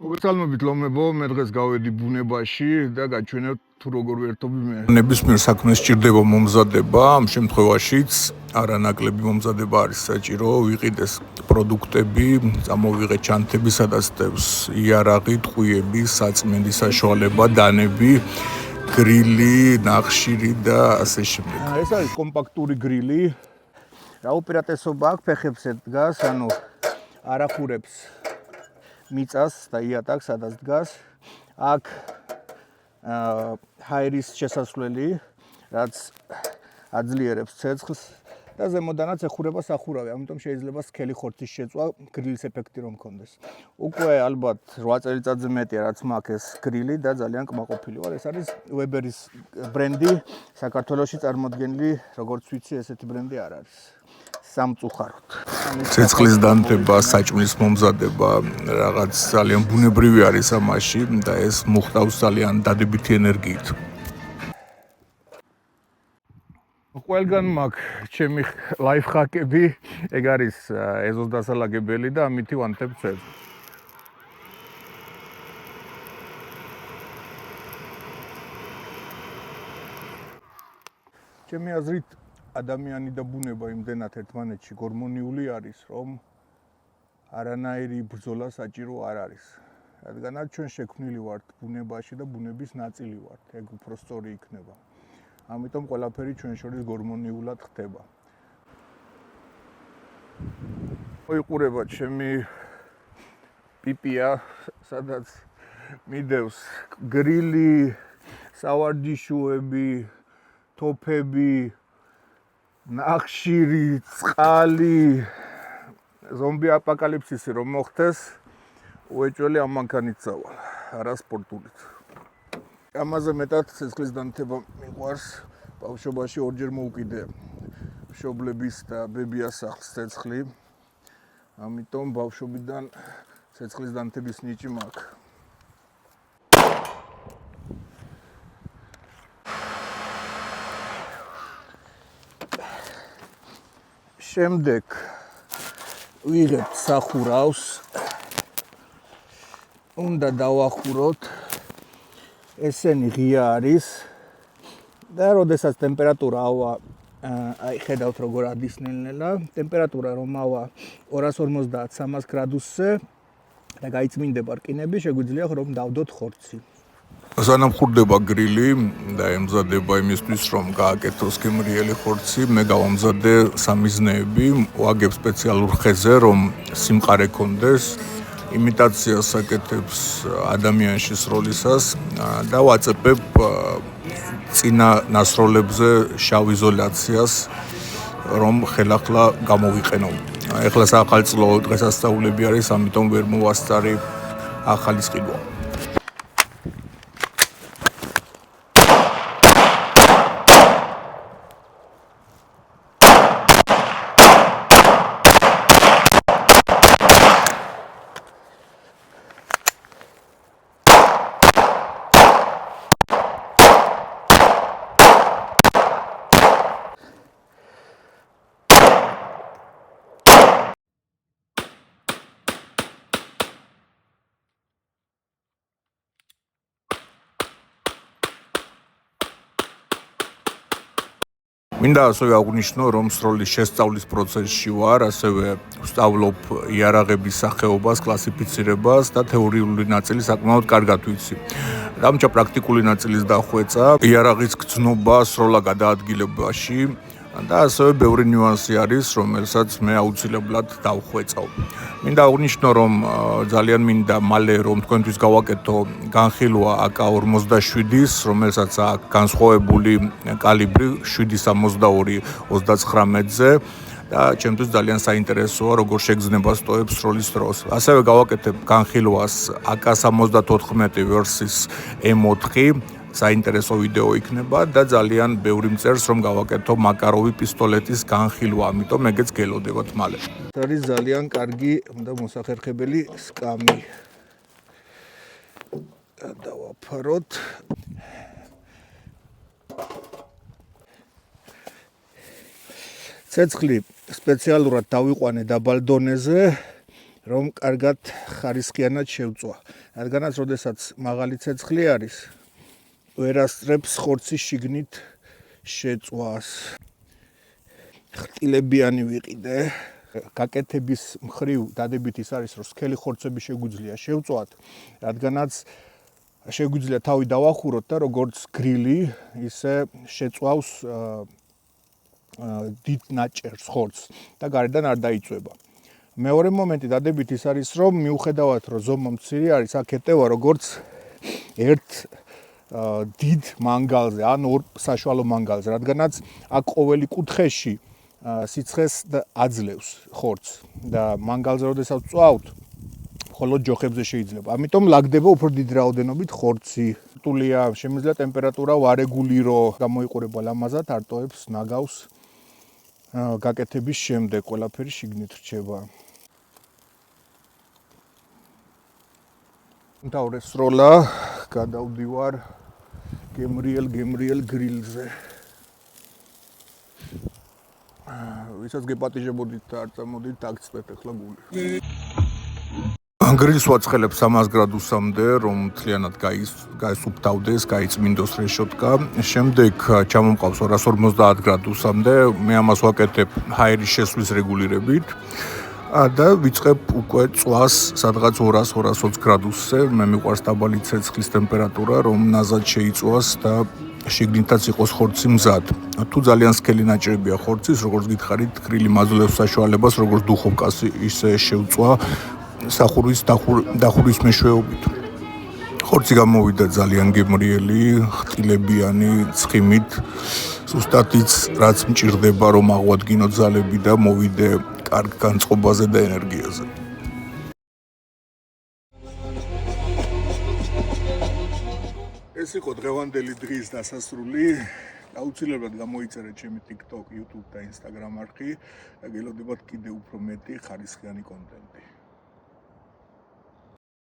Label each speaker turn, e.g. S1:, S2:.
S1: მოგესალმებით ლომებო, მე დღეს გავედი ბუნებაში და გაჩვენებთ თუ როგორ ვერთობი მე. ნებისმიერ საქმეს სჭირდება მომზადება, ამ შემთხვევაშიც არანაკლები მომზადება არის საჭირო, ვიყიდეს პროდუქტები, წამოვიღე ჩანთები, სადაც დევს იარაღი, ტყვიები, საწმენდი საშუალება, დანები, გრილი, ნახშირი და ასე შემდეგ. ეს არის კომპაქტური გრილი. რა უპირატესობა აქვს ფეხებზე დგას, ანუ არ ახურებს მიწას და იატაკს, სადაც დგას. აქ ჰაერის შესასვლელი, რაც აძლიერებს ცეცხლს და ზემოდანაც ეხურება სახურავი, ამიტომ შეიძლება სქელი ხორცის შეწვა გრილის ეფექტი რომ მქონდეს. უკვე ალბათ 8 წელიწადზე მეტია რაც მაქვს ეს გრილი და ძალიან კმაყოფილი ვარ. ეს არის Weber-ის ბრენდი, საქართველოში წარმოდგენილი, როგორც ვიცი, ესეთი ბრენდი არ არის. სამწუხაროდ. ცეცხლის დანდება, საჭმლის მომზადება, რაღაც ძალიან ბუნებრივი არის ამაში და ეს მოხდავს ძალიან დადებითი ენერგიით. ყველგან მაქვს ჩემი ლაიფჰაკები, ეგ არის ეზოს დასალაგებელი და ამითი ვანთებ ცეცხლს. ჩემი აზრით ადამიანი და ბუნება იმდენად ერთმანეთში გორმონიული არის, რომ არანაირი ბრძოლა საჭირო არ არის. რადგანაც ჩვენ შექმნილი ვართ ბუნებაში და ბუნების ნაწილი ვართ, ეგ უფრო სწორი იქნება. ამიტომ ყველაფერი ჩვენ შორის გორმონიულად ხდება. მოიყურება ჩემი პიპია, სადაც მიდევს გრილი, სავარჯიშოები, თოფები, ნახშირი, წყალი, ზომბი აპოკალიფსისი რომ მოხდეს, უეჭველი ამ მანქანით წავალ, არა სპორტულით. ამაზე მეტად ცეცხლის დანთება მიყვარს, ბავშვობაში ორჯერ მოუკიდე მშობლების და ბებიას სახლს ცეცხლი. ამიტომ ბავშვობიდან ცეცხლის დანთების ნიჭი მაქვს. შემდეგ ვიღებთ სახურავს, უნდა დავახუროთ, ესენი ღია არის და როდესაც ტემპერატურა ავა, აი ხედავთ როგორ ადის ნელ-ნელა, ტემპერატურა რომ ავა 250-300 გრადუსზე და გაიწმინდება რკინები, შეგვიძლია რომ დავდოთ ხორცი. სანამ ხურდება გრილი და ემზადება იმისთვის, რომ გააკეთოს გემრიელი ხორცი, მე გავამზადე სამიზნეები, ვაგებ სპეციალურ ხეზე, რომ სიმყარე კონდეს, იმიტაციას აკეთებს ადამიანში სროლისას და ვაწებებ წინა ნასროლებზე შავ იზოლაციას, რომ ხელახლა გამოვიყენო. ეხლა საახალწლო დღესასწაულები არის, ამიტომ ვერ მოვასწარი ახალი სყიდვა. მინდა ასევე აღვნიშნო, რომ სროლის შესწავლის პროცესში ვარ, ასევე ვსწავლობ იარაღების სახეობას, კლასიფიცირებას და თეორიული ნაწილი საკმაოდ კარგად ვიცი. დამჭა პრაქტიკული ნაწილის დახვეწა, იარაღის გრძნობა სროლა გადაადგილებაში და ასევე ბევრი ნიუანსი არის, რომელსაც მე აუცილებლად დავხვეწავ. მინდა აღვნიშნო, რომ ძალიან მინდა მალე რომ თქვენთვის გავაკეთო განხილვა AK-47-ის, რომელსაც აქვს განსხვავებული კალიბრი 7.62-39-ზე და ჩემთვის ძალიან საინტერესოა, როგორ შეგრძნება სტოებს სროლის დროს. ასევე გავაკეთებ განხილვას AK-74 versus M4, საინტერესო ვიდეო იქნება და ძალიან ბევრი მწერს რომ გავაკეთო მაკაროვი პისტოლეტის განხილვა, ამიტომ ეგეც გელოდებათ მალე. არის ძალიან კარგი და მოსახერხებელი სკამი. დავაფაროთ. ცეცხლი სპეციალურად დავიყვანე დაბალ დონეზე, რომ კარგად ხარისხიანად შევწვა. რადგანაც როდესაც მაღალი ცეცხლი არის, ვერ ასწრებს ხორცის შიგნით შეწვას. ხრტილებიანი ვიყიდე. გაკეთების მხრივ დადებით ის არის, რომ სქელი ხორცები შეგვიძლია შევწვათ, რადგანაც შეგვიძლია თავი დავახუროთ და როგორც გრილი, ისე შეწვავს დიდ ნაჭერს ხორცს და გარედან არ დაიწვება. მეორე მომენტი დადებით ის არის, რომ მიუხედავად რომ ზომა მცირე არის, აქ ეტევა როგორც ერთ დიდ მანგალზე, ან ორ საშუალო მანგალზე, რადგანაც აქ ყოველი კუთხეში სიცხეს აძლევს ხორცს და მანგალზე როდესაც წვავთ, მხოლოდ ჯოხებზე შეიძლება. ამიტომ ლაგდება უფრო დიდი რაოდენობით ხორცი. რთულია, შემიძლია ტემპერატურა ვარეგულირო, გამოიყურება ლამაზად, არტოებს, ნაგავს. გაკეთების შემდეგ ყველაფერი შიგნით რჩება. მთავრე სროლა გადავდივარ გემრიელ გრილზე. ვისაც გეპატიჟებოდით და არ წამოდით, დაგწვეთ ახლა გული. გრილს ვაწყელებ 300 გრადუსამდე, რომ მთლიანად გაისუფთავდეს, გაიწმინდოს რეშოტკა. შემდეგ ჩამომყავს 250 გრადუსამდე, მე ამას ვაკეთებ ჰაერის შესვლის რეგულირებით. და ვიწყებ უკვე წვას სადღაც 200-220 გრადუსზე. მე მიყვარს დაბალი ცეცხლის ტემპერატურა, რომ ნაზად შეიწვას და შიგნითაც იყოს ხორცი მზად. თუ ძალიან სქელი ნაჭრებია ხორცის, როგორც გითხარით, გრილი მაძლევს საშუალებას, როგორც დუხოვკას ისე შევწვა სახურის მეშვეობით. ხორცი გამოვიდა ძალიან გემრიელი, ხრტილებიანი, ცხიმით. ზუსტადიც რაც მჭირდება, რომ აღვადგინო ძალები და მოვიდე კარგ განწყობაზე და ენერგიაზე. ეს იყო დღევანდელი დღის დასასრული. აუცილებლად გამოიწერეთ ჩემი TikTok, YouTube და Instagram არხი და გელოდებათ კიდევ უფრო მეტი ხარისხიანი კონტენტი.